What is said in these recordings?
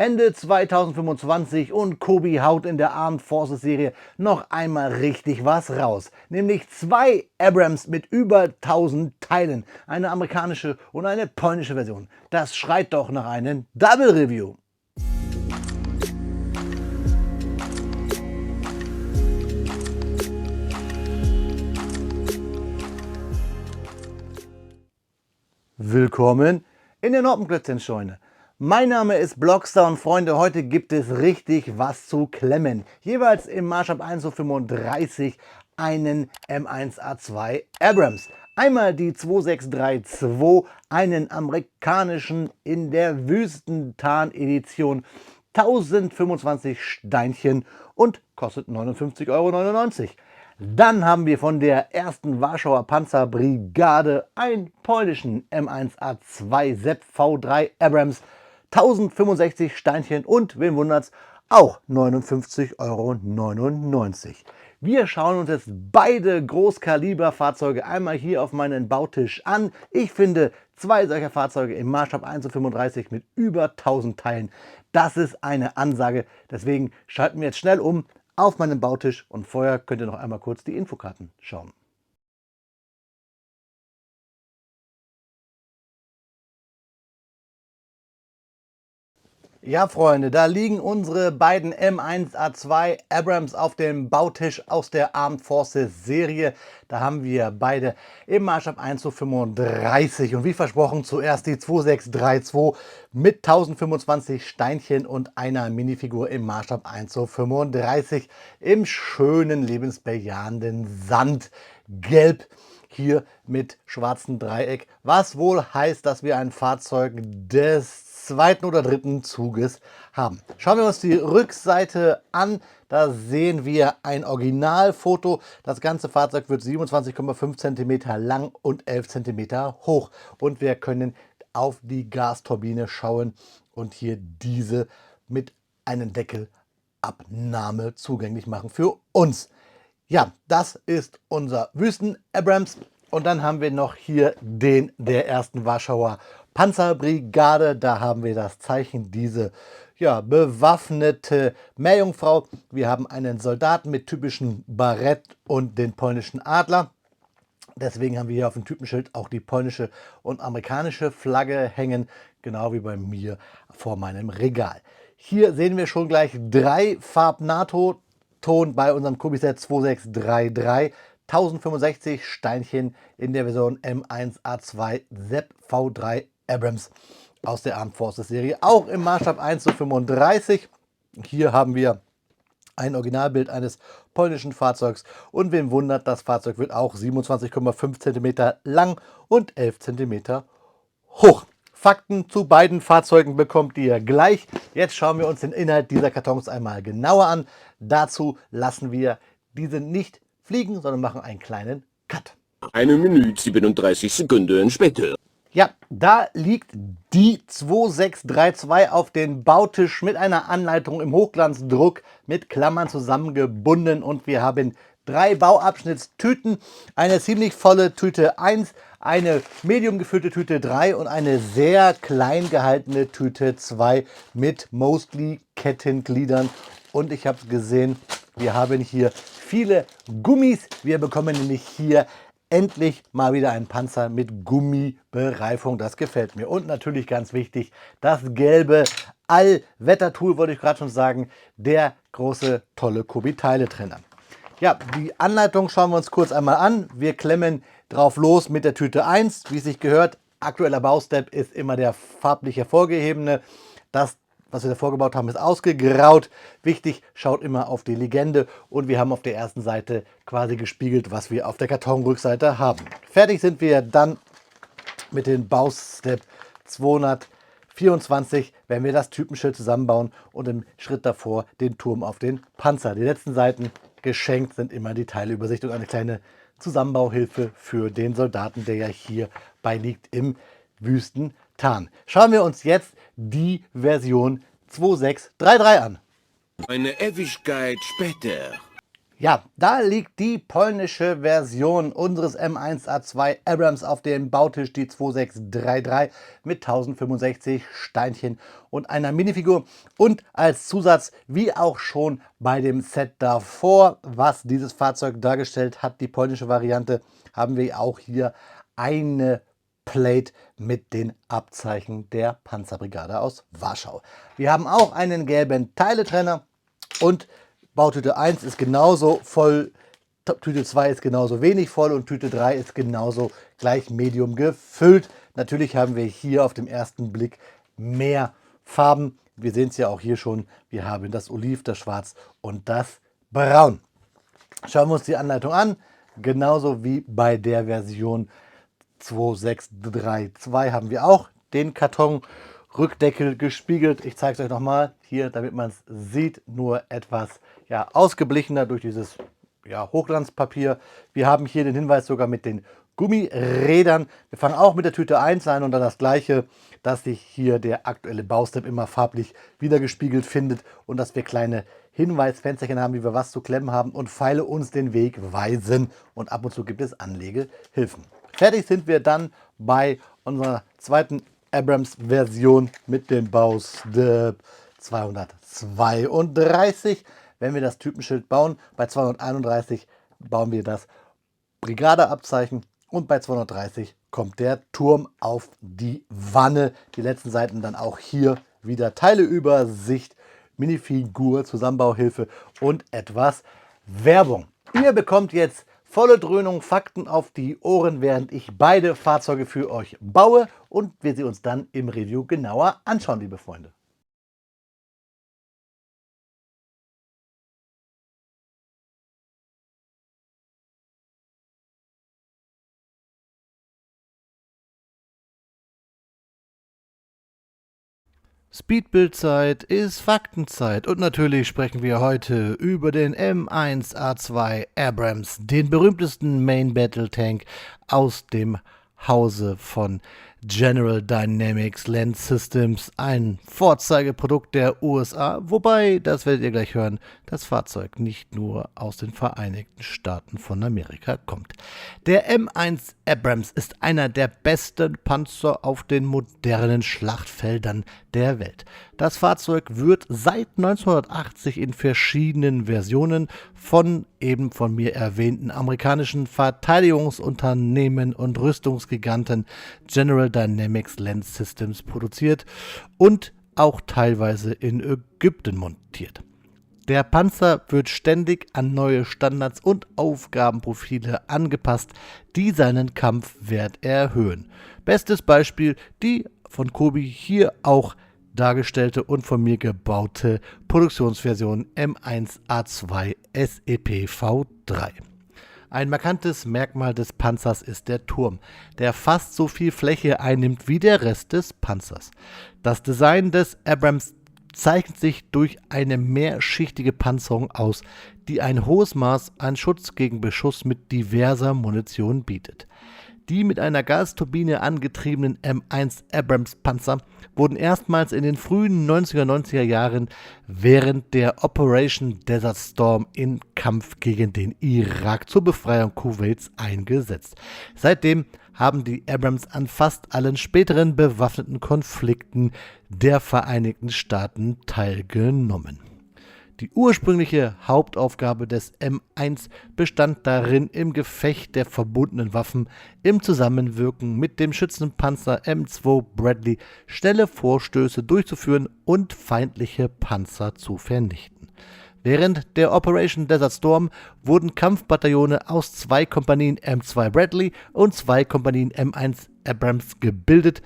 Ende 2025 und Kobi haut in der Armed Forces Serie noch einmal richtig was raus. Nämlich 2 Abrams mit über 1000 Teilen. Eine amerikanische und eine polnische Version. Das schreit doch nach einem Double Review. Willkommen in der Noppenklötzchen-Scheune. Mein Name ist Blockstar und Freunde, heute gibt es richtig was zu klemmen. Jeweils im Maßstab 1:35 einen M1A2 Abrams. Einmal die 2632, einen amerikanischen in der Wüstentarn-Edition, 1025 Steinchen und kostet 59,99 €. Dann haben wir von der 1. Warschauer Panzerbrigade einen polnischen M1A2 Sepp V3 Abrams, 1065 Steinchen und, wen wundert's, auch 59,99 €. Wir schauen uns jetzt beide Großkaliberfahrzeuge einmal hier auf meinen Bautisch an. Ich finde, 2 solcher Fahrzeuge im Maßstab 1:35 mit über 1000 Teilen, das ist eine Ansage. Deswegen schalten wir jetzt schnell um auf meinem Bautisch und vorher könnt ihr noch einmal kurz die Infokarten schauen. Ja, Freunde, da liegen unsere beiden M1A2 Abrams auf dem Bautisch aus der Armed Forces Serie. Da haben wir beide im Maßstab 1:35 und wie versprochen zuerst die 2632 mit 1025 Steinchen und einer Minifigur im Maßstab 1:35 im schönen, lebensbejahenden Sandgelb. Hier mit schwarzem Dreieck, was wohl heißt, dass wir ein Fahrzeug des zweiten oder dritten Zuges haben. Schauen wir uns die Rückseite an. Da sehen wir ein Originalfoto. Das ganze Fahrzeug wird 27,5 cm lang und 11 cm hoch. Und wir können auf die Gasturbine schauen und hier diese mit einem Deckelabnahme zugänglich machen für uns. Ja, das ist unser Wüsten-Abrams. Und dann haben wir noch hier den der 1. Warschauer Panzerbrigade. Da haben wir das Zeichen, diese bewaffnete Meerjungfrau. Wir haben einen Soldaten mit typischem Barett und den polnischen Adler. Deswegen haben wir hier auf dem Typenschild auch die polnische und amerikanische Flagge hängen, genau wie bei mir vor meinem Regal. Hier sehen wir schon gleich 3 Farb-NATO-Ton bei unserem Kobi-Set 2633. 1065 Steinchen in der Version M1A2 Sepp V3 Abrams aus der Armed Forces Serie, auch im Maßstab 1:35. Hier haben wir ein Originalbild eines polnischen Fahrzeugs und wen wundert, das Fahrzeug wird auch 27,5 cm lang und 11 cm hoch. Fakten zu beiden Fahrzeugen bekommt ihr gleich. Jetzt schauen wir uns den Inhalt dieser Kartons einmal genauer an. Dazu lassen wir diese nicht fliegen, sondern machen einen kleinen Cut. 1 Minute 37 Sekunden später. Ja, da liegt die 2632 auf dem Bautisch mit einer Anleitung im Hochglanzdruck mit Klammern zusammengebunden und wir haben 3 Bauabschnittstüten, eine ziemlich volle Tüte 1, eine medium gefüllte Tüte 3 und eine sehr klein gehaltene Tüte 2 mit mostly Kettengliedern. Und ich habe gesehen, wir haben hier viele Gummis. Wir bekommen nämlich hier endlich mal wieder einen Panzer mit Gummibereifung. Das gefällt mir. Und natürlich ganz wichtig, das gelbe Allwettertool, wollte ich gerade schon sagen, der große, tolle Kobi-Teile-Trenner. Ja, die Anleitung schauen wir uns kurz einmal an. Wir klemmen drauf los mit der Tüte 1. Wie es sich gehört, aktueller Baustep ist immer der farblich hervorgehobene. Das, was wir davor gebaut haben, ist ausgegraut. Wichtig, schaut immer auf die Legende und wir haben auf der ersten Seite quasi gespiegelt, was wir auf der Kartonrückseite haben. Fertig sind wir dann mit dem Baustep 224, wenn wir das Typenschild zusammenbauen und im Schritt davor den Turm auf den Panzer. Die letzten Seiten geschenkt sind immer die Teileübersicht und eine kleine Zusammenbauhilfe für den Soldaten, der ja hier beiliegt im Wüstentarn. Schauen wir uns jetzt die Version 2633 an. Eine Ewigkeit später. Ja, da liegt die polnische Version unseres M1A2 Abrams auf dem Bautisch, die 2633 mit 1065 Steinchen und einer Minifigur. Und als Zusatz, wie auch schon bei dem Set davor, was dieses Fahrzeug dargestellt hat, die polnische Variante, haben wir auch hier eine Plate mit den Abzeichen der Panzerbrigade aus Warschau. Wir haben auch einen gelben Teiletrenner und Bautüte 1 ist genauso voll, Tüte 2 ist genauso wenig voll und Tüte 3 ist genauso gleich medium gefüllt. Natürlich haben wir hier auf den ersten Blick mehr Farben. Wir sehen es ja auch hier schon. Wir haben das Oliv, das Schwarz und das Braun. Schauen wir uns die Anleitung an. Genauso wie bei der Version 2632 haben wir auch den Kartonrückdeckel gespiegelt. Ich zeige es euch nochmal hier, damit man es sieht, nur etwas ausgeblichener durch dieses Hochglanzpapier. Wir haben hier den Hinweis sogar mit den Gummirädern. Wir fangen auch mit der Tüte 1 an und dann das gleiche, dass sich hier der aktuelle Baustep immer farblich wiedergespiegelt findet und dass wir kleine Hinweisfensterchen haben, wie wir was zu klemmen haben und Pfeile uns den Weg weisen und ab und zu gibt es Anlegehilfen. Fertig sind wir dann bei unserer zweiten Abrams-Version mit dem Baustep 232. Wenn wir das Typenschild bauen, bei 231 bauen wir das Brigadeabzeichen und bei 230 kommt der Turm auf die Wanne. Die letzten Seiten dann auch hier wieder Teileübersicht, Minifigur, Zusammenbauhilfe und etwas Werbung. Ihr bekommt jetzt volle Dröhnung, Fakten auf die Ohren, während ich beide Fahrzeuge für euch baue und wir sie uns dann im Review genauer anschauen, liebe Freunde. Speedbildzeit ist Faktenzeit und natürlich sprechen wir heute über den M1A2 Abrams, den berühmtesten Main Battle Tank aus dem Hause von General Dynamics Land Systems, ein Vorzeigeprodukt der USA, wobei, das werdet ihr gleich hören, das Fahrzeug nicht nur aus den Vereinigten Staaten von Amerika kommt. Der M1 Abrams ist einer der besten Panzer auf den modernen Schlachtfeldern der Welt. Das Fahrzeug wird seit 1980 in verschiedenen Versionen von eben von mir erwähnten amerikanischen Verteidigungsunternehmen und Rüstungsgiganten General Dynamics Land Systems produziert und auch teilweise in Ägypten montiert. Der Panzer wird ständig an neue Standards und Aufgabenprofile angepasst, die seinen Kampfwert erhöhen. Bestes Beispiel die von Kobi hier auch dargestellte und von mir gebaute Produktionsversion M1A2 SEP V3. Ein markantes Merkmal des Panzers ist der Turm, der fast so viel Fläche einnimmt wie der Rest des Panzers. Das Design des Abrams zeichnet sich durch eine mehrschichtige Panzerung aus, die ein hohes Maß an Schutz gegen Beschuss mit diverser Munition bietet. Die mit einer Gasturbine angetriebenen M1 Abrams Panzer wurden erstmals in den frühen 1990er Jahren während der Operation Desert Storm im Kampf gegen den Irak zur Befreiung Kuwaits eingesetzt. Seitdem haben die Abrams an fast allen späteren bewaffneten Konflikten der Vereinigten Staaten teilgenommen. Die ursprüngliche Hauptaufgabe des M1 bestand darin, im Gefecht der verbundenen Waffen im Zusammenwirken mit dem Schützenpanzer M2 Bradley schnelle Vorstöße durchzuführen und feindliche Panzer zu vernichten. Während der Operation Desert Storm wurden Kampfbataillone aus 2 Kompanien M2 Bradley und 2 Kompanien M1 Abrams gebildet.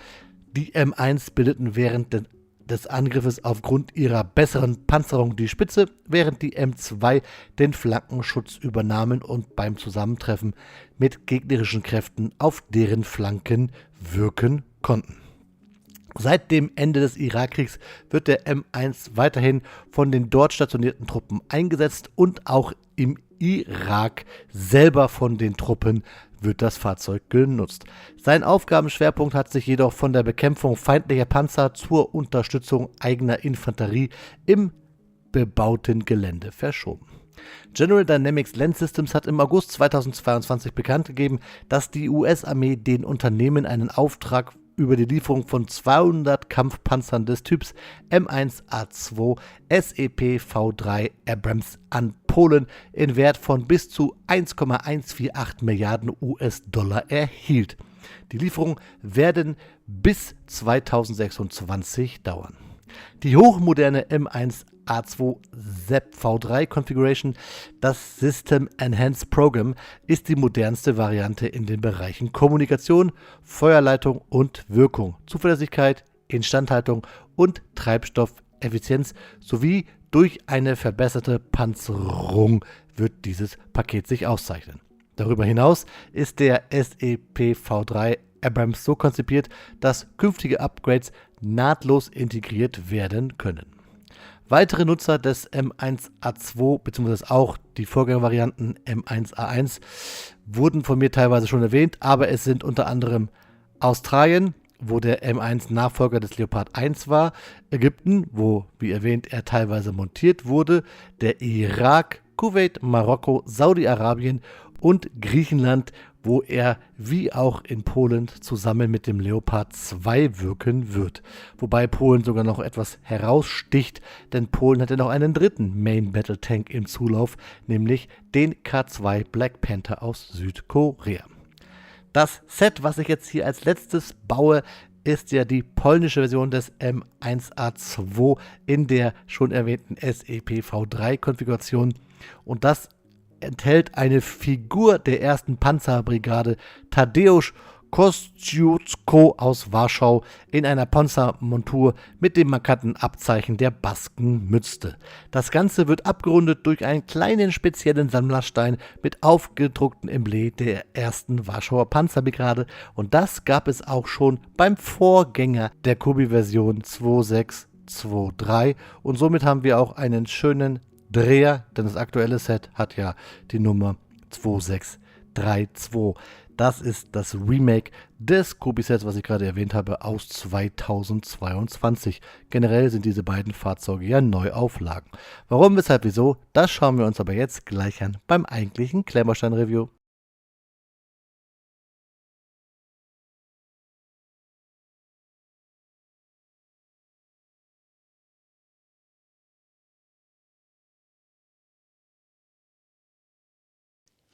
Die M1 bildeten während des Angriffes aufgrund ihrer besseren Panzerung die Spitze, während die M2 den Flankenschutz übernahmen und beim Zusammentreffen mit gegnerischen Kräften auf deren Flanken wirken konnten. Seit dem Ende des Irakkriegs wird der M1 weiterhin von den dort stationierten Truppen eingesetzt und auch im Irak selber von den Truppen wird das Fahrzeug genutzt. Sein Aufgabenschwerpunkt hat sich jedoch von der Bekämpfung feindlicher Panzer zur Unterstützung eigener Infanterie im bebauten Gelände verschoben. General Dynamics Land Systems hat im August 2022 bekannt gegeben, dass die US-Armee den Unternehmen einen Auftrag über die Lieferung von 200 Kampfpanzern des Typs M1A2 SEP V3 Abrams an Polen in Wert von bis zu 1,148 Milliarden US-Dollar erhielt. Die Lieferungen werden bis 2026 dauern. Die hochmoderne M1A2 SEP V3 Configuration, das System Enhanced Program, ist die modernste Variante in den Bereichen Kommunikation, Feuerleitung und Wirkung, Zuverlässigkeit, Instandhaltung und Treibstoffeffizienz sowie durch eine verbesserte Panzerung wird dieses Paket sich auszeichnen. Darüber hinaus ist der SEP V3 Abrams so konzipiert, dass künftige Upgrades nahtlos integriert werden können. Weitere Nutzer des M1A2 bzw. auch die Vorgängervarianten M1A1 wurden von mir teilweise schon erwähnt, aber es sind unter anderem Australien, wo der M1 Nachfolger des Leopard 1 war, Ägypten, wo, wie erwähnt, er teilweise montiert wurde, der Irak, Kuwait, Marokko, Saudi-Arabien und Griechenland, wo er wie auch in Polen zusammen mit dem Leopard 2 wirken wird. Wobei Polen sogar noch etwas heraussticht, denn Polen hat ja noch einen dritten Main Battle Tank im Zulauf, nämlich den K2 Black Panther aus Südkorea. Das Set, was ich jetzt hier als letztes baue, ist ja die polnische Version des M1A2 in der schon erwähnten SEP V3 Konfiguration, und das enthält eine Figur der 1. Panzerbrigade Tadeusz Kościuszko aus Warschau in einer Panzermontur mit dem markanten Abzeichen der Baskenmütze. Das Ganze wird abgerundet durch einen kleinen speziellen Sammlerstein mit aufgedrucktem Emblem der 1. Warschauer Panzerbrigade, und das gab es auch schon beim Vorgänger der Kobi-Version 2623, und somit haben wir auch einen schönen Dreher, denn das aktuelle Set hat ja die Nummer 2632. Das ist das Remake des Kobi-Sets, was ich gerade erwähnt habe, aus 2022. Generell sind diese beiden Fahrzeuge ja Neuauflagen. Warum, weshalb, wieso, das schauen wir uns aber jetzt gleich an beim eigentlichen Klemmbaustein-Review.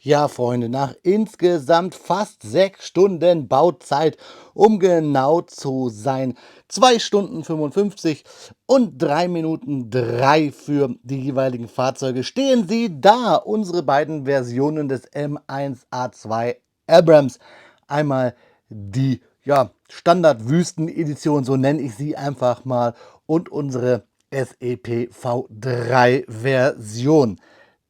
Ja, Freunde, nach insgesamt fast 6 Stunden Bauzeit, um genau zu sein, 2 Stunden 55 und 3 Minuten 3 für die jeweiligen Fahrzeuge, stehen sie da, unsere beiden Versionen des M1A2 Abrams. Einmal die Standard-Wüsten-Edition, so nenne ich sie einfach mal, und unsere SEP V3-Version.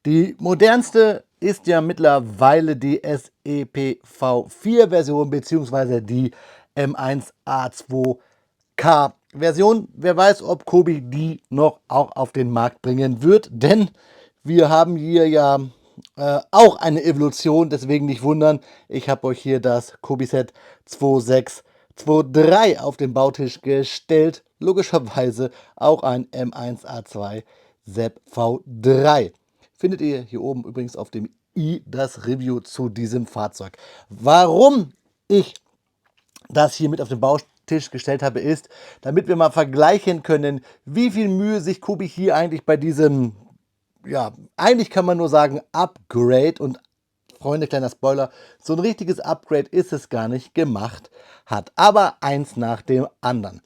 Die modernste ist ja mittlerweile die SEP V4-Version bzw. die M1A2K-Version. Wer weiß, ob Kobi die noch auch auf den Markt bringen wird, denn wir haben hier ja auch eine Evolution, deswegen nicht wundern. Ich habe euch hier das Kobi-Set 2623 auf den Bautisch gestellt. Logischerweise auch ein M1A2 SEP V3. Findet ihr hier oben übrigens auf dem i das Review zu diesem Fahrzeug. Warum ich das hier mit auf den Bautisch gestellt habe, ist, damit wir mal vergleichen können, wie viel Mühe sich Kobi hier eigentlich bei diesem, eigentlich kann man nur sagen Upgrade, und Freunde, kleiner Spoiler, so ein richtiges Upgrade ist es gar nicht, gemacht hat. Aber eins nach dem anderen.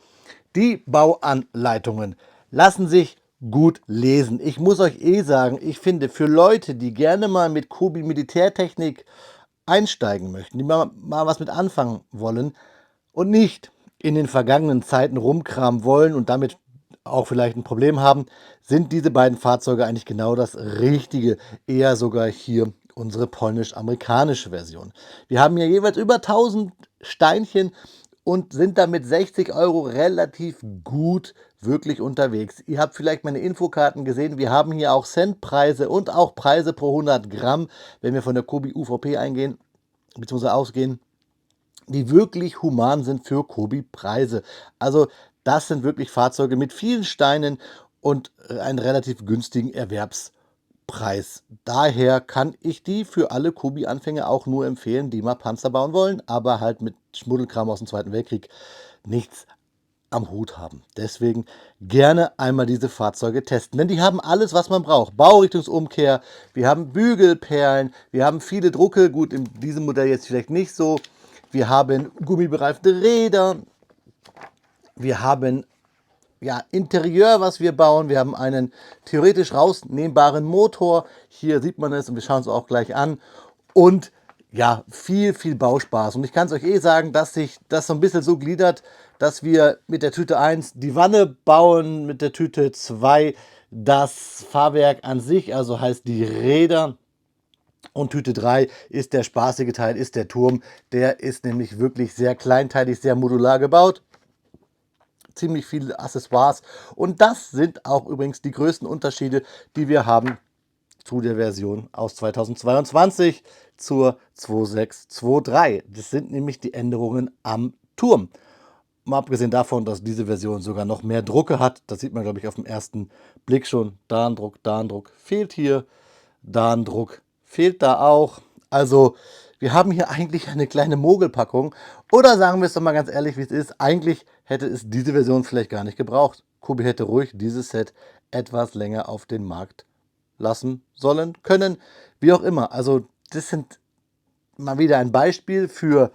Die Bauanleitungen lassen sich gut lesen. Ich muss euch sagen, ich finde, für Leute, die gerne mal mit Kobi Militärtechnik einsteigen möchten, die mal was mit anfangen wollen und nicht in den vergangenen Zeiten rumkramen wollen und damit auch vielleicht ein Problem haben, sind diese beiden Fahrzeuge eigentlich genau das Richtige. Eher sogar hier unsere polnisch-amerikanische Version. Wir haben hier jeweils über 1000 Steinchen und sind damit 60 € relativ gut wirklich unterwegs. Ihr habt vielleicht meine Infokarten gesehen, wir haben hier auch Centpreise und auch Preise pro 100 Gramm, wenn wir von der Kobi UVP eingehen bzw. ausgehen, die wirklich human sind für Kobi-Preise. Also das sind wirklich Fahrzeuge mit vielen Steinen und einen relativ günstigen Erwerbspreis. Preis. Daher kann ich die für alle Kubi-Anfänger auch nur empfehlen, die mal Panzer bauen wollen, aber halt mit Schmuddelkram aus dem Zweiten Weltkrieg nichts am Hut haben. Deswegen gerne einmal diese Fahrzeuge testen, denn die haben alles, was man braucht. Baurichtungsumkehr, wir haben Bügelperlen, wir haben viele Drucke, gut, in diesem Modell jetzt vielleicht nicht so. Wir haben gummibereifte Räder, wir haben ja, Interieur, was wir bauen. Wir haben einen theoretisch rausnehmbaren Motor. Hier sieht man es und wir schauen es auch gleich an. Und ja, viel Bauspaß. Und ich kann es euch sagen, dass sich das so ein bisschen so gliedert, dass wir mit der Tüte 1 die Wanne bauen, mit der Tüte 2 das Fahrwerk an sich, also heißt die Räder. Und Tüte 3 ist der spaßige Teil, ist der Turm. Der ist nämlich wirklich sehr kleinteilig, sehr modular gebaut. Ziemlich viele Accessoires. Und das sind auch übrigens die größten Unterschiede, die wir haben zu der Version aus 2022 zur 2623. Das sind nämlich die Änderungen am Turm. Mal abgesehen davon, dass diese Version sogar noch mehr Drucke hat. Das sieht man, glaube ich, auf den ersten Blick schon. Da ein Druck fehlt hier. Da ein Druck fehlt da auch. Also wir haben hier eigentlich eine kleine Mogelpackung. Oder sagen wir es doch mal ganz ehrlich, wie es ist. Eigentlich hätte es diese Version vielleicht gar nicht gebraucht. Kubi hätte ruhig dieses Set etwas länger auf den Markt lassen sollen, können, wie auch immer. Also das sind mal wieder ein Beispiel für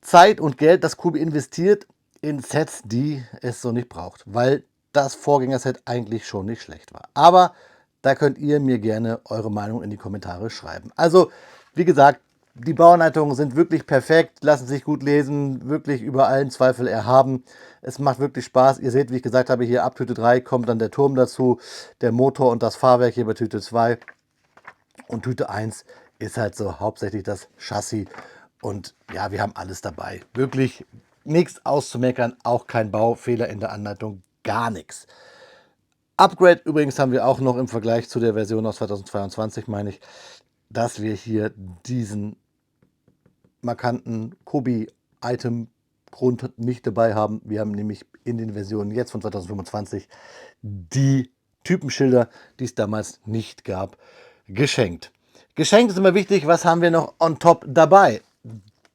Zeit und Geld, das Kubi investiert in Sets, die es so nicht braucht, weil das Vorgängerset eigentlich schon nicht schlecht war. Aber da könnt ihr mir gerne eure Meinung in die Kommentare schreiben. Also, wie gesagt, die Bauanleitungen sind wirklich perfekt, lassen sich gut lesen, wirklich über allen Zweifel erhaben. Es macht wirklich Spaß. Ihr seht, wie ich gesagt habe, hier ab Tüte 3 kommt dann der Turm dazu, der Motor und das Fahrwerk hier bei Tüte 2. Und Tüte 1 ist halt so hauptsächlich das Chassis. Und ja, wir haben alles dabei. Wirklich nichts auszumeckern, auch kein Baufehler in der Anleitung, gar nichts. Upgrade übrigens haben wir auch noch im Vergleich zu der Version aus 2022, meine ich, dass wir hier diesen markanten Kubi-Item-Grund nicht dabei haben. Wir haben nämlich in den Versionen jetzt von 2025 die Typenschilder, die es damals nicht gab, geschenkt. Geschenkt ist immer wichtig, was haben wir noch on top dabei?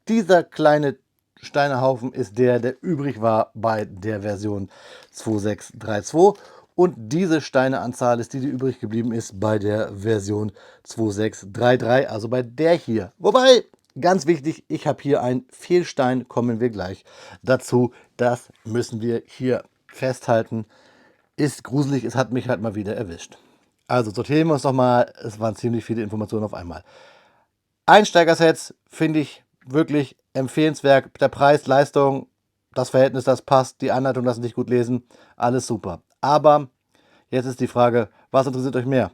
Dieser kleine Steinehaufen ist der übrig war bei der Version 2632. Und diese Steineanzahl ist die übrig geblieben ist bei der Version 2633, also bei der hier. Wobei, ganz wichtig, ich habe hier einen Fehlstein, kommen wir gleich dazu. Das müssen wir hier festhalten. Ist gruselig, es hat mich halt mal wieder erwischt. Also sortieren wir uns nochmal, es waren ziemlich viele Informationen auf einmal. Einsteigersets finde ich wirklich empfehlenswert. Der Preis, Leistung, das Verhältnis, das passt, die Anleitung lassen sich gut lesen, alles super. Aber jetzt ist die Frage, was interessiert euch mehr?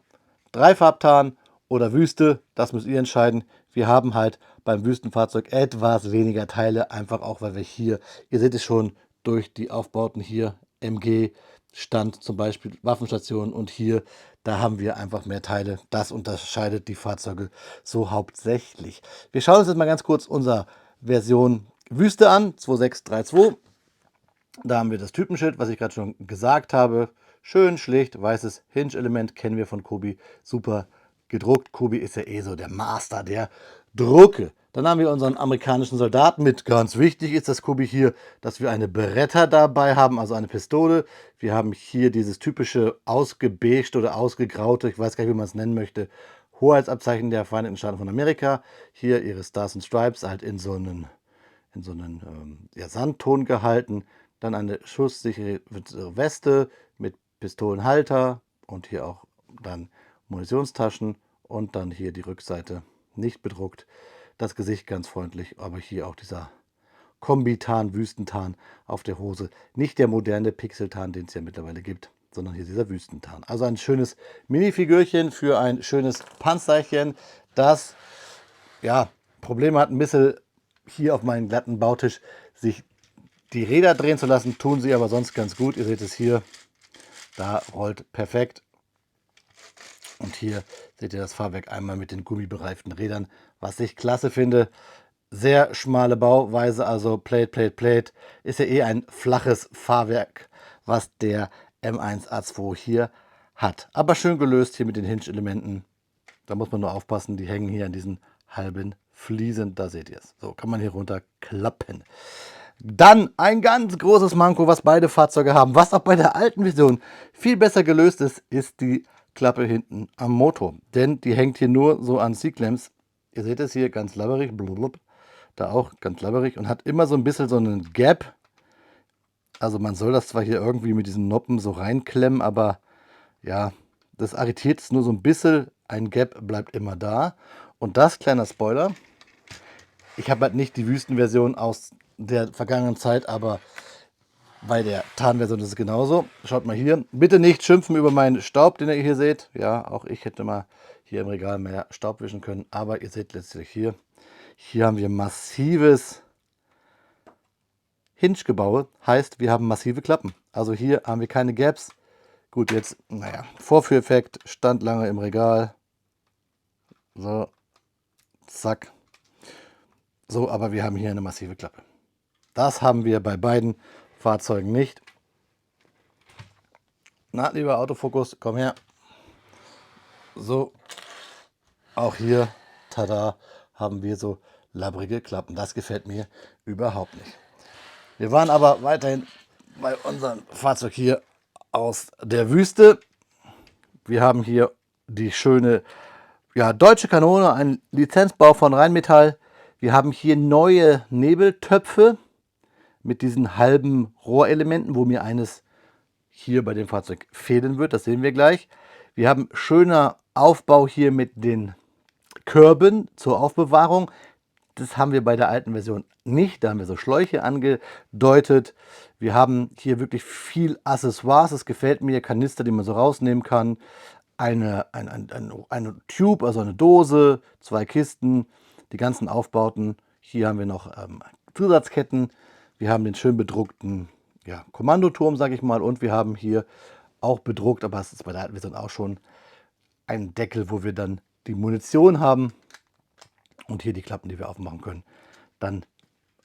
Dreifarbtarn oder Wüste, das müsst ihr entscheiden. Wir haben halt beim Wüstenfahrzeug etwas weniger Teile, einfach auch, weil wir hier, ihr seht es schon, durch die Aufbauten hier, MG, Stand zum Beispiel, Waffenstation und hier, da haben wir einfach mehr Teile. Das unterscheidet die Fahrzeuge so hauptsächlich. Wir schauen uns jetzt mal ganz kurz unsere Version Wüste an, 2632. Da haben wir das Typenschild, was ich gerade schon gesagt habe. Schön schlicht, weißes Hinge-Element, kennen wir von Kubi. Super gedruckt. Kubi ist ja eh so der Master der Drucke. Dann haben wir unseren amerikanischen Soldaten mit. Ganz wichtig ist das Kubi hier, dass wir eine Beretta dabei haben, also eine Pistole. Wir haben hier dieses typische ausgebeicht oder ausgegraute, ich weiß gar nicht, wie man es nennen möchte, Hoheitsabzeichen der Vereinigten Staaten von Amerika. Hier ihre Stars and Stripes, halt in so einen ja, Sandton gehalten. Dann eine schusssichere Weste mit Pistolenhalter und hier auch dann Munitionstaschen und dann hier die Rückseite nicht bedruckt. Das Gesicht ganz freundlich, aber hier auch dieser Kombitan, Wüstentarn auf der Hose. Nicht der moderne Pixeltarn, den es ja mittlerweile gibt, sondern hier dieser Wüstentarn. Also ein schönes Minifigürchen für ein schönes Panzerchen, das ja Probleme hat ein bisschen hier auf meinem glatten Bautisch sich die Räder drehen zu lassen, tun sie aber sonst ganz gut. Ihr seht es hier, da rollt perfekt. Und hier seht ihr das Fahrwerk einmal mit den gummibereiften Rädern, was ich klasse finde. Sehr schmale Bauweise, also Plate. Ist ja eh ein flaches Fahrwerk, was der M1A2 hier hat. Aber schön gelöst hier mit den Hinge-Elementen. Da muss man nur aufpassen, die hängen hier an diesen halben Fliesen. Da seht ihr es. So kann man hier runter klappen. Dann ein ganz großes Manko, was beide Fahrzeuge haben, was auch bei der alten Version viel besser gelöst ist, ist die Klappe hinten am Motor. Denn die hängt hier nur so an C-Clamps. Ihr seht es hier ganz labberig, blub, da auch ganz labberig und hat immer so ein bisschen so einen Gap. Also man soll das zwar hier irgendwie mit diesen Noppen so reinklemmen, aber ja, das arretiert es nur so ein bisschen. Ein Gap bleibt immer da. Und das, kleiner Spoiler, ich habe halt nicht die Wüstenversion aus der vergangenen Zeit, aber bei der Tarnversion ist es genauso. Schaut mal hier. Bitte nicht schimpfen über meinen Staub, den ihr hier seht. Ja, auch ich hätte mal hier im Regal mehr Staub wischen können. Aber ihr seht letztlich hier. Hier haben wir massives Hinge-Gebaue. Heißt, wir haben massive Klappen. Also hier haben wir keine Gaps. Gut, jetzt, naja, Vorführeffekt. Stand lange im Regal. So, zack. So, aber wir haben hier eine massive Klappe. Das haben wir bei beiden Fahrzeugen nicht. Na, lieber Autofokus, komm her. So, auch hier, tada, haben wir so labbrige Klappen. Das gefällt mir überhaupt nicht. Wir waren aber weiterhin bei unserem Fahrzeug hier aus der Wüste. Wir haben hier die schöne deutsche Kanone, ein Lizenzbau von Rheinmetall. Wir haben hier neue Nebeltöpfe mit diesen halben Rohrelementen, wo mir eines hier bei dem Fahrzeug fehlen wird. Das sehen wir gleich. Wir haben schöner Aufbau hier mit den Körben zur Aufbewahrung. Das haben wir bei der alten Version nicht. Da haben wir so Schläuche angedeutet. Wir haben hier wirklich viel Accessoires. Das gefällt mir. Kanister, die man so rausnehmen kann. Eine Tube, also eine Dose, 2 Kisten, die ganzen Aufbauten. Hier haben wir noch Zusatzketten. Wir haben den schön bedruckten Kommandoturm, sage ich mal. Und wir haben hier auch bedruckt, aber es ist bei der alten Version auch schon ein Deckel, wo wir dann die Munition haben. Und hier die Klappen, die wir aufmachen können. Dann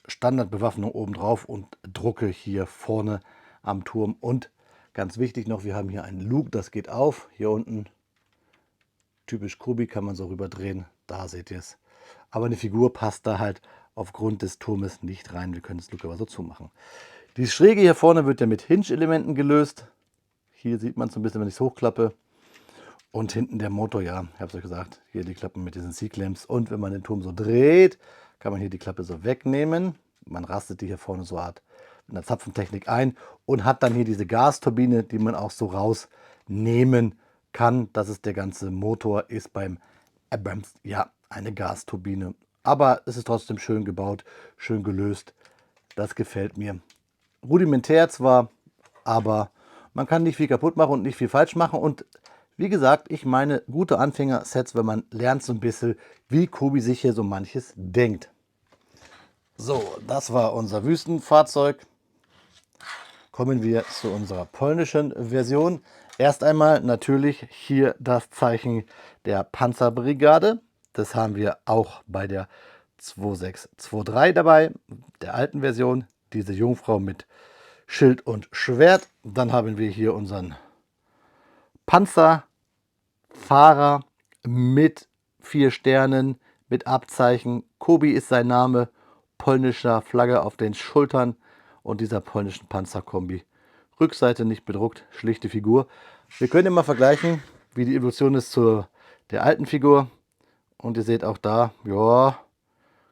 Standardbewaffnung oben drauf und Drucke hier vorne am Turm. Und ganz wichtig noch, wir haben hier einen Luke, das geht auf. Hier unten, typisch Kubi, kann man so rüberdrehen. Da seht ihr es. Aber eine Figur passt da halt aufgrund des Turmes nicht rein. Wir können das Luke aber so zumachen. Die Schräge hier vorne wird ja mit Hinge-Elementen gelöst. Hier sieht man es so ein bisschen, wenn ich es hochklappe. Und hinten der Motor, ja, ich habe es euch gesagt, hier die Klappen mit diesen C-Clamps. Und wenn man den Turm so dreht, kann man hier die Klappe so wegnehmen. Man rastet die hier vorne so Art in der Zapfentechnik ein und hat dann hier diese Gasturbine, die man auch so rausnehmen kann. Das ist der ganze Motor, ist beim Abrams ja eine Gasturbine. Aber es ist trotzdem schön gebaut, schön gelöst. Das gefällt mir. Rudimentär zwar, aber man kann nicht viel kaputt machen und nicht viel falsch machen. Und wie gesagt, ich meine gute Anfänger-Sets, wenn man lernt so ein bisschen, wie Kubi sich hier so manches denkt. So, das war unser Wüstenfahrzeug. Kommen wir zu unserer polnischen Version. Erst einmal natürlich hier das Zeichen der Panzerbrigade. Das haben wir auch bei der 2623 dabei, der alten Version. Diese Jungfrau mit Schild und Schwert. Dann haben wir hier unseren Panzerfahrer mit 4 Sternen, mit Abzeichen. Kubi ist sein Name, polnischer Flagge auf den Schultern und dieser polnischen Panzerkombi. Rückseite nicht bedruckt, schlichte Figur. Wir können immer vergleichen, wie die Evolution ist zu der alten Figur. Und ihr seht auch da, ja,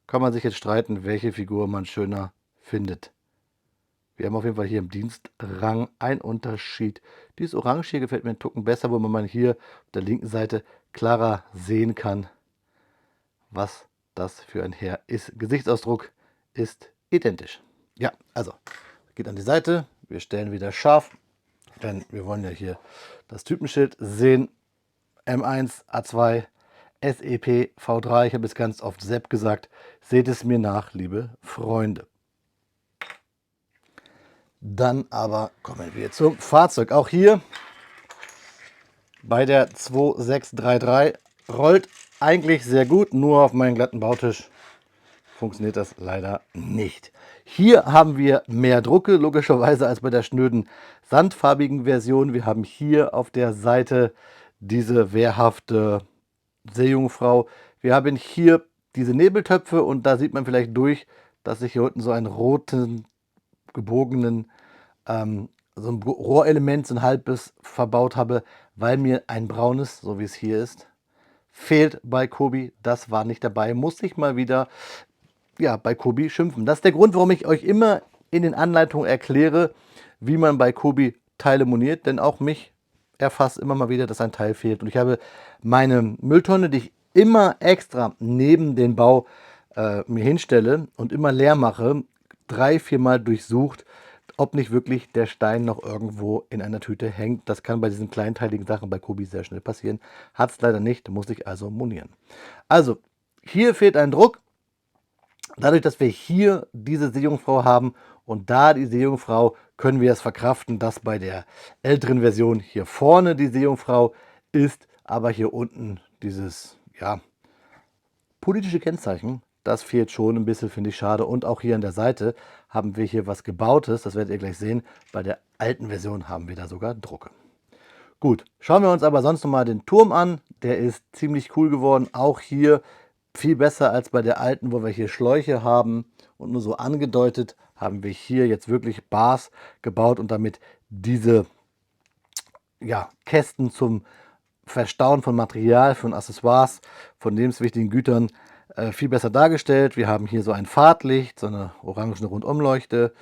kann man sich jetzt streiten, welche Figur man schöner findet. Wir haben auf jeden Fall hier im Dienstrang einen Unterschied. Dieses Orange hier gefällt mir einen Tucken besser, wo man hier auf der linken Seite klarer sehen kann, was das für ein Heer ist. Gesichtsausdruck ist identisch. Ja, also geht an die Seite. Wir stellen wieder scharf, denn wir wollen ja hier das Typenschild sehen. M1 A2 SEP V3. Ich habe es ganz oft Sepp gesagt. Seht es mir nach, liebe Freunde. Dann aber kommen wir zum Fahrzeug. Auch hier bei der 2633 rollt eigentlich sehr gut, nur auf meinen glatten Bautisch funktioniert das leider nicht. Hier haben wir mehr Drucke, logischerweise, als bei der schnöden sandfarbigen Version. Wir haben hier auf der Seite diese wehrhafte Seejungfrau. Wir haben hier diese Nebeltöpfe und da sieht man vielleicht durch, dass ich hier unten so einen roten, gebogenen, so ein Rohrelement, so ein halbes verbaut habe, weil mir ein braunes, so wie es hier ist, fehlt bei Kobi. Das war nicht dabei. Muss ich mal wieder bei Kobi schimpfen. Das ist der Grund, warum ich euch immer in den Anleitungen erkläre, wie man bei Kobi Teile moniert. Denn auch mich erfasst immer mal wieder, dass ein Teil fehlt. Und ich habe meine Mülltonne, die ich immer extra neben den Bau mir hinstelle und immer leer mache, 3-4 Mal durchsucht, ob nicht wirklich der Stein noch irgendwo in einer Tüte hängt. Das kann bei diesen kleinteiligen Sachen bei Kobi sehr schnell passieren. Hat es leider nicht, muss ich also monieren. Also, hier fehlt ein Druck. Dadurch, dass wir hier diese Seejungfrau haben und da die Seejungfrau, können wir es verkraften, dass bei der älteren Version hier vorne die Seejungfrau ist, aber hier unten dieses, politische Kennzeichen, das fehlt schon ein bisschen, finde ich schade. Und auch hier an der Seite haben wir hier was Gebautes, das werdet ihr gleich sehen. Bei der alten Version haben wir da sogar Drucke. Gut, schauen wir uns aber sonst nochmal den Turm an. Der ist ziemlich cool geworden. Auch hier viel besser als bei der alten, wo wir hier Schläuche haben. Und nur so angedeutet haben wir hier jetzt wirklich Bars gebaut und damit diese Kästen zum Verstauen von Material, von Accessoires, von lebenswichtigen Gütern viel besser dargestellt. Wir haben hier so ein Fahrtlicht, so eine orangene Rundumleuchte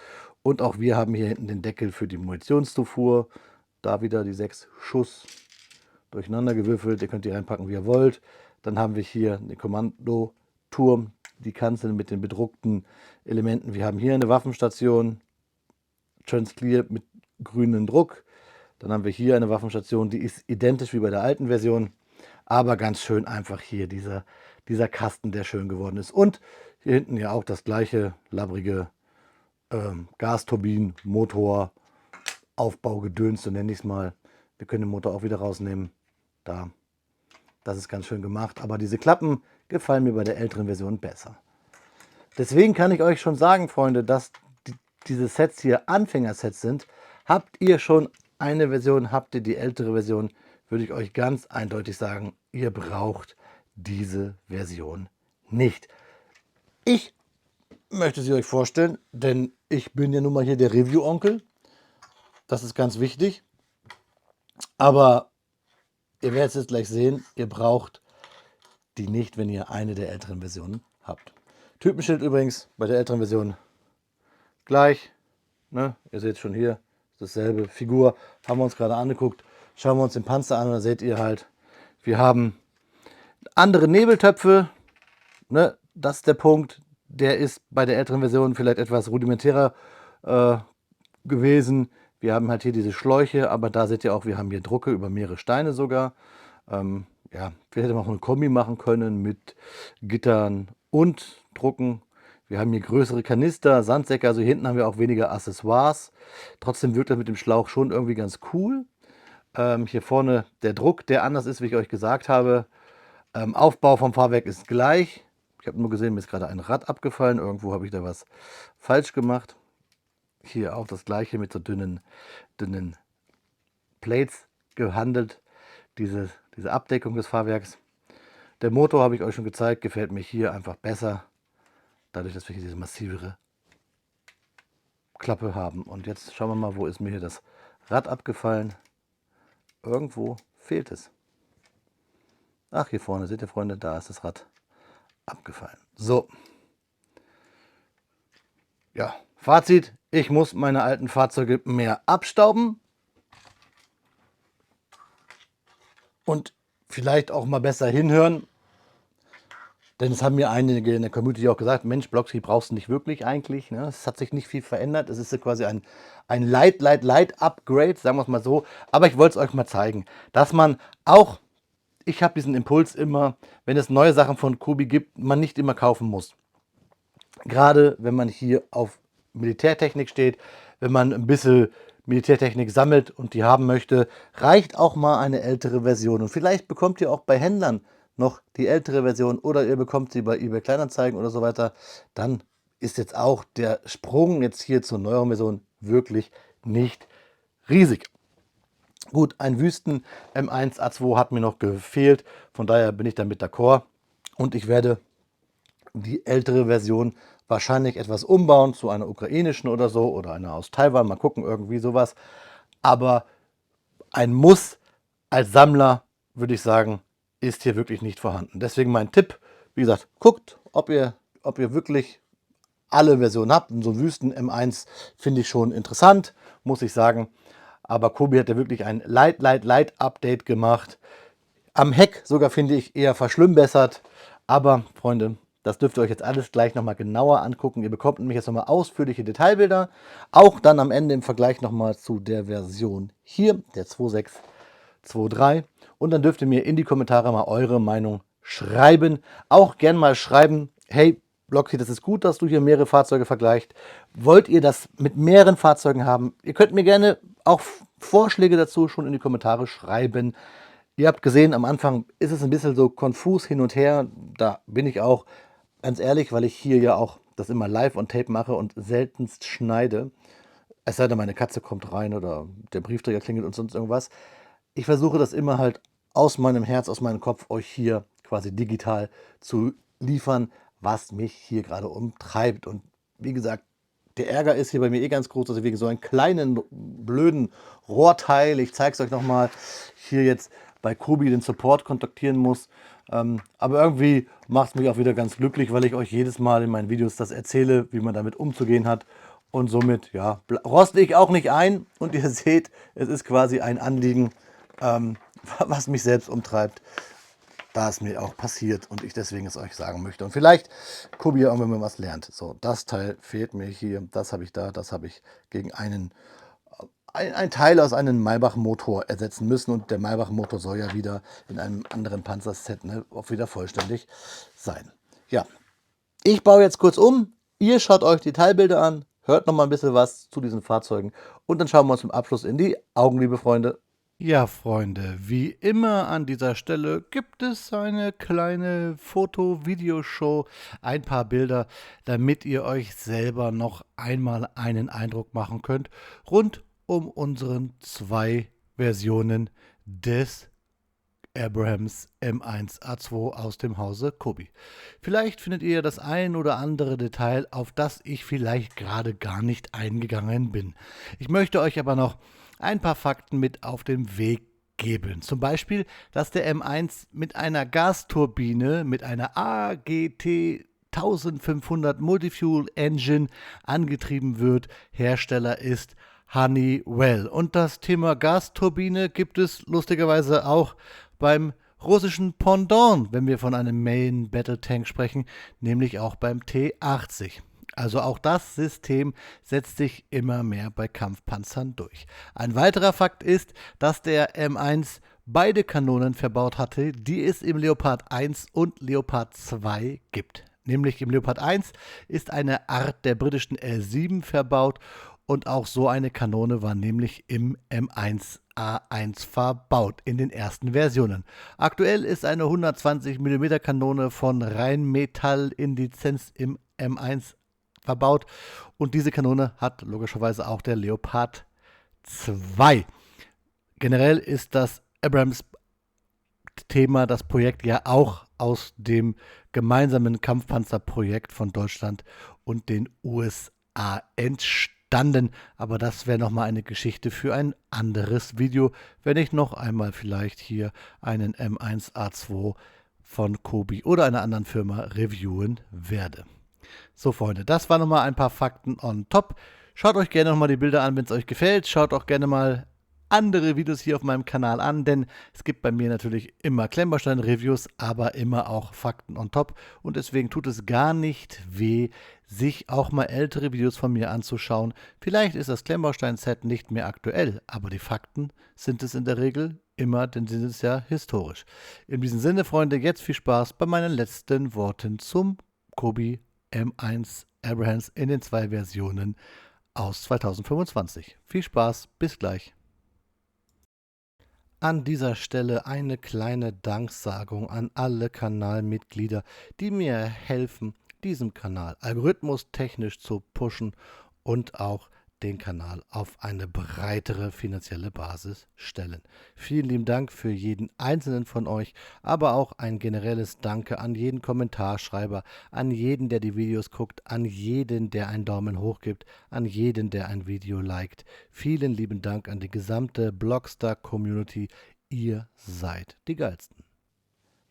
und auch wir haben hier hinten den Deckel für die Munitionszufuhr. Da wieder die 6 Schuss durcheinander gewürfelt. Ihr könnt die reinpacken, wie ihr wollt. Dann haben wir hier den Kommandoturm, die Kanzel mit den bedruckten Elementen. Wir haben hier eine Waffenstation, Transclear mit grünem Druck. Dann haben wir hier eine Waffenstation, die ist identisch wie bei der alten Version, aber ganz schön einfach hier dieser Kasten, der schön geworden ist. Und hier hinten ja auch das gleiche labbrige Gasturbinen, Motor, Aufbaugedöns, so nenne ich es mal. Wir können den Motor auch wieder rausnehmen. Das ist ganz schön gemacht, aber diese Klappen gefallen mir bei der älteren Version besser. Deswegen kann ich euch schon sagen, Freunde, dass diese Sets hier Anfängersets sind. Habt ihr schon eine Version, habt ihr die ältere Version, würde ich euch ganz eindeutig sagen, ihr braucht diese Version nicht. Ich möchte sie euch vorstellen, denn ich bin ja nun mal hier der Review-Onkel. Das ist ganz wichtig. Aber ihr werdet es jetzt gleich sehen, ihr braucht die nicht, wenn ihr eine der älteren Versionen habt. Typenschild übrigens bei der älteren Version gleich. Ne? Ihr seht schon hier, dasselbe. Figur haben wir uns gerade angeguckt. Schauen wir uns den Panzer an und da seht ihr halt, wir haben andere Nebeltöpfe. Ne? Das ist der Punkt. Der ist bei der älteren Version vielleicht etwas rudimentärer gewesen. Wir haben halt hier diese Schläuche, aber da seht ihr auch, wir haben hier Drucke über mehrere Steine sogar. Wir hätten auch eine Kombi machen können mit Gittern und Drucken. Wir haben hier größere Kanister, Sandsäcke, also hier hinten haben wir auch weniger Accessoires. Trotzdem wirkt das mit dem Schlauch schon irgendwie ganz cool. Hier vorne der Druck, der anders ist, wie ich euch gesagt habe. Aufbau vom Fahrwerk ist gleich. Ich habe nur gesehen, mir ist gerade ein Rad abgefallen. Irgendwo habe ich da was falsch gemacht. Hier auch das gleiche mit so dünnen Plates gehandelt. Diese Abdeckung des Fahrwerks. Der Motor habe ich euch schon gezeigt, gefällt mir hier einfach besser. Dadurch, dass wir hier diese massivere Klappe haben. Und jetzt schauen wir mal, wo ist mir hier das Rad abgefallen. Irgendwo fehlt es. Ach, hier vorne, seht ihr Freunde, da ist das Rad abgefallen. So. Ja, Fazit, ich muss meine alten Fahrzeuge mehr abstauben. Und vielleicht auch mal besser hinhören. Denn es haben mir einige in der Community auch gesagt, Mensch, Blocksy brauchst du nicht wirklich eigentlich. Ne? Es hat sich nicht viel verändert. Es ist ja quasi ein Light-Upgrade, sagen wir es mal so. Aber ich wollte es euch mal zeigen, dass man auch, ich habe diesen Impuls immer, wenn es neue Sachen von Kobi gibt, man nicht immer kaufen muss. Gerade wenn man hier auf Militärtechnik steht, wenn man ein bisschen Militärtechnik sammelt und die haben möchte, reicht auch mal eine ältere Version. Und vielleicht bekommt ihr auch bei Händlern noch die ältere Version oder ihr bekommt sie bei eBay Kleinanzeigen oder so weiter, dann ist jetzt auch der Sprung jetzt hier zur neueren Version wirklich nicht riesig. Gut, ein Wüsten M1A2 hat mir noch gefehlt, von daher bin ich damit d'accord und ich werde die ältere Version wahrscheinlich etwas umbauen zu einer ukrainischen oder so oder einer aus Taiwan, mal gucken, irgendwie sowas. Aber ein Muss als Sammler, würde ich sagen, ist hier wirklich nicht vorhanden. Deswegen mein Tipp, wie gesagt, guckt, ob ihr wirklich alle Versionen habt. Und so ein Wüsten M1 finde ich schon interessant, muss ich sagen. Aber Kobi hat ja wirklich ein Light-Update gemacht. Am Heck sogar, finde ich, eher verschlimmbessert. Aber, Freunde, das dürft ihr euch jetzt alles gleich nochmal genauer angucken. Ihr bekommt nämlich jetzt nochmal ausführliche Detailbilder. Auch dann am Ende im Vergleich nochmal zu der Version hier, der 2.6.2.3. Und dann dürft ihr mir in die Kommentare mal eure Meinung schreiben. Auch gern mal schreiben, hey, Blocky, das ist gut, dass du hier mehrere Fahrzeuge vergleicht. Wollt ihr das mit mehreren Fahrzeugen haben? Ihr könnt mir gerne auch Vorschläge dazu schon in die Kommentare schreiben. Ihr habt gesehen, am Anfang ist es ein bisschen so konfus hin und her. Da bin ich auch ganz ehrlich, weil ich hier ja auch das immer live on tape mache und seltenst schneide. Es sei denn, meine Katze kommt rein oder der Briefträger klingelt und sonst irgendwas. Ich versuche das immer halt aus meinem Herz, aus meinem Kopf euch hier quasi digital zu liefern, was mich hier gerade umtreibt. Und wie gesagt, der Ärger ist hier bei mir eh ganz groß, dass ich wegen so einem kleinen, blöden Rohrteil, ich zeige es euch nochmal, hier jetzt bei Kobi den Support kontaktieren muss. Aber irgendwie macht es mich auch wieder ganz glücklich, weil ich euch jedes Mal in meinen Videos das erzähle, wie man damit umzugehen hat. Und somit, ja, roste ich auch nicht ein. Und ihr seht, es ist quasi ein Anliegen, was mich selbst umtreibt, da es mir auch passiert und ich deswegen es euch sagen möchte. Und vielleicht Kobi ja irgendwann mal was lernt. So, das Teil fehlt mir hier, das habe ich da, das habe ich gegen ein Teil aus einem Maybach-Motor ersetzen müssen. Und der Maybach-Motor soll ja wieder in einem anderen Panzerset auch wieder vollständig sein. Ja, ich baue jetzt kurz um. Ihr schaut euch die Teilbilder an, hört noch mal ein bisschen was zu diesen Fahrzeugen und dann schauen wir uns im Abschluss in die Augen, liebe Freunde. Ja, Freunde, wie immer an dieser Stelle gibt es eine kleine Foto-Videoshow, ein paar Bilder, damit ihr euch selber noch einmal einen Eindruck machen könnt rund um unseren zwei Versionen des Abrams M1A2 aus dem Hause Kobi. Vielleicht findet ihr das ein oder andere Detail, auf das ich vielleicht gerade gar nicht eingegangen bin. Ich möchte euch aber noch ein paar Fakten mit auf den Weg geben. Zum Beispiel, dass der M1 mit einer Gasturbine, mit einer AGT 1500 Multifuel Engine angetrieben wird. Hersteller ist Honeywell. Und das Thema Gasturbine gibt es lustigerweise auch beim russischen Pendant, wenn wir von einem Main Battle Tank sprechen, nämlich auch beim T-80. Also auch das System setzt sich immer mehr bei Kampfpanzern durch. Ein weiterer Fakt ist, dass der M1 beide Kanonen verbaut hatte, die es im Leopard 1 und Leopard 2 gibt. Nämlich im Leopard 1 ist eine Art der britischen L7 verbaut und auch so eine Kanone war nämlich im M1A1 verbaut, in den ersten Versionen. Aktuell ist eine 120 mm Kanone von Rheinmetall in Lizenz im M1 verbaut und diese Kanone hat logischerweise auch der Leopard 2. Generell ist das Abrams-Thema, das Projekt ja auch aus dem gemeinsamen Kampfpanzerprojekt von Deutschland und den USA entstanden. Aber das wäre nochmal eine Geschichte für ein anderes Video, wenn ich noch einmal vielleicht hier einen M1A2 von Kobi oder einer anderen Firma reviewen werde. So, Freunde, das waren nochmal ein paar Fakten on top. Schaut euch gerne nochmal die Bilder an, wenn es euch gefällt. Schaut auch gerne mal andere Videos hier auf meinem Kanal an, denn es gibt bei mir natürlich immer Klemmbaustein-Reviews, aber immer auch Fakten on top. Und deswegen tut es gar nicht weh, sich auch mal ältere Videos von mir anzuschauen. Vielleicht ist das Klemmbaustein-Set nicht mehr aktuell, aber die Fakten sind es in der Regel immer, denn sie sind ja historisch. In diesem Sinne, Freunde, jetzt viel Spaß bei meinen letzten Worten zum Kobi M1 Abrams in den zwei Versionen aus 2025. Viel Spaß, bis gleich. An dieser Stelle eine kleine Danksagung an alle Kanalmitglieder, die mir helfen, diesem Kanal algorithmustechnisch zu pushen und auch den Kanal auf eine breitere finanzielle Basis stellen. Vielen lieben Dank für jeden einzelnen von euch, aber auch ein generelles Danke an jeden Kommentarschreiber, an jeden, der die Videos guckt, an jeden, der einen Daumen hoch gibt, an jeden, der ein Video liked. Vielen lieben Dank an die gesamte Blockstar-Community. Ihr seid die Geilsten.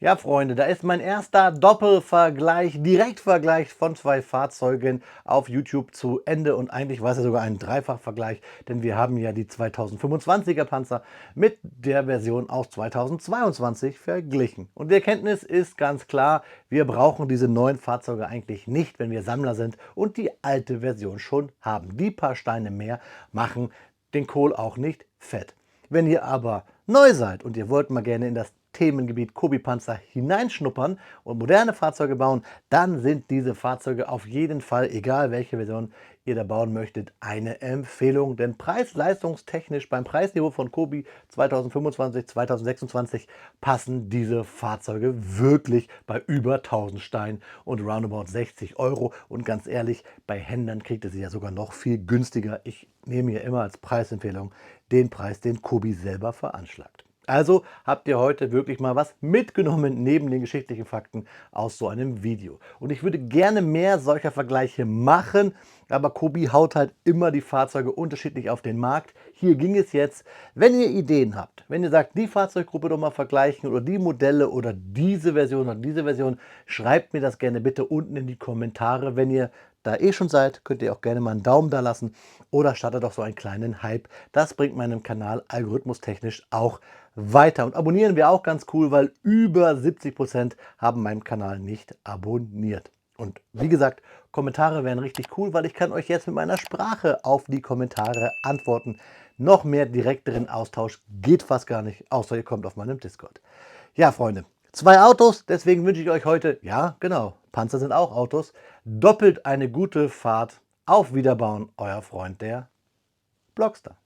Ja, Freunde, da ist mein erster Doppelvergleich, Direktvergleich von zwei Fahrzeugen auf YouTube zu Ende und eigentlich war es ja sogar ein Dreifachvergleich, denn wir haben ja die 2025er Panzer mit der Version aus 2022 verglichen. Und die Erkenntnis ist ganz klar, wir brauchen diese neuen Fahrzeuge eigentlich nicht, wenn wir Sammler sind und die alte Version schon haben. Die paar Steine mehr machen den Kohl auch nicht fett. Wenn ihr aber neu seid und ihr wollt mal gerne in das Themengebiet Kobi-Panzer hineinschnuppern und moderne Fahrzeuge bauen, dann sind diese Fahrzeuge auf jeden Fall, egal welche Version ihr da bauen möchtet, eine Empfehlung. Denn preis-leistungstechnisch beim Preisniveau von Kobi 2025, 2026 passen diese Fahrzeuge wirklich bei über 1000 Steinen und roundabout 60 Euro. Und ganz ehrlich, bei Händlern kriegt ihr sie ja sogar noch viel günstiger. Ich nehme hier immer als Preisempfehlung den Preis, den Kobi selber veranschlagt. Also habt ihr heute wirklich mal was mitgenommen neben den geschichtlichen Fakten aus so einem Video. Und ich würde gerne mehr solcher Vergleiche machen, aber Kobi haut halt immer die Fahrzeuge unterschiedlich auf den Markt. Hier ging es jetzt, wenn ihr Ideen habt, wenn ihr sagt, die Fahrzeuggruppe doch mal vergleichen oder die Modelle oder diese Version oder diese Version, schreibt mir das gerne bitte unten in die Kommentare. Wenn ihr da schon seid, könnt ihr auch gerne mal einen Daumen da lassen oder startet doch so einen kleinen Hype. Das bringt meinem Kanal algorithmustechnisch auch weiter. Und abonnieren wäre auch ganz cool, weil über 70% haben meinen Kanal nicht abonniert. Und wie gesagt, Kommentare wären richtig cool, weil ich kann euch jetzt mit meiner Sprache auf die Kommentare antworten. Noch mehr direkteren Austausch geht fast gar nicht, außer ihr kommt auf meinem Discord. Ja, Freunde, zwei Autos, deswegen wünsche ich euch heute, ja genau, Panzer sind auch Autos, doppelt eine gute Fahrt. Auf Wiederbauen, euer Freund der Blockstar.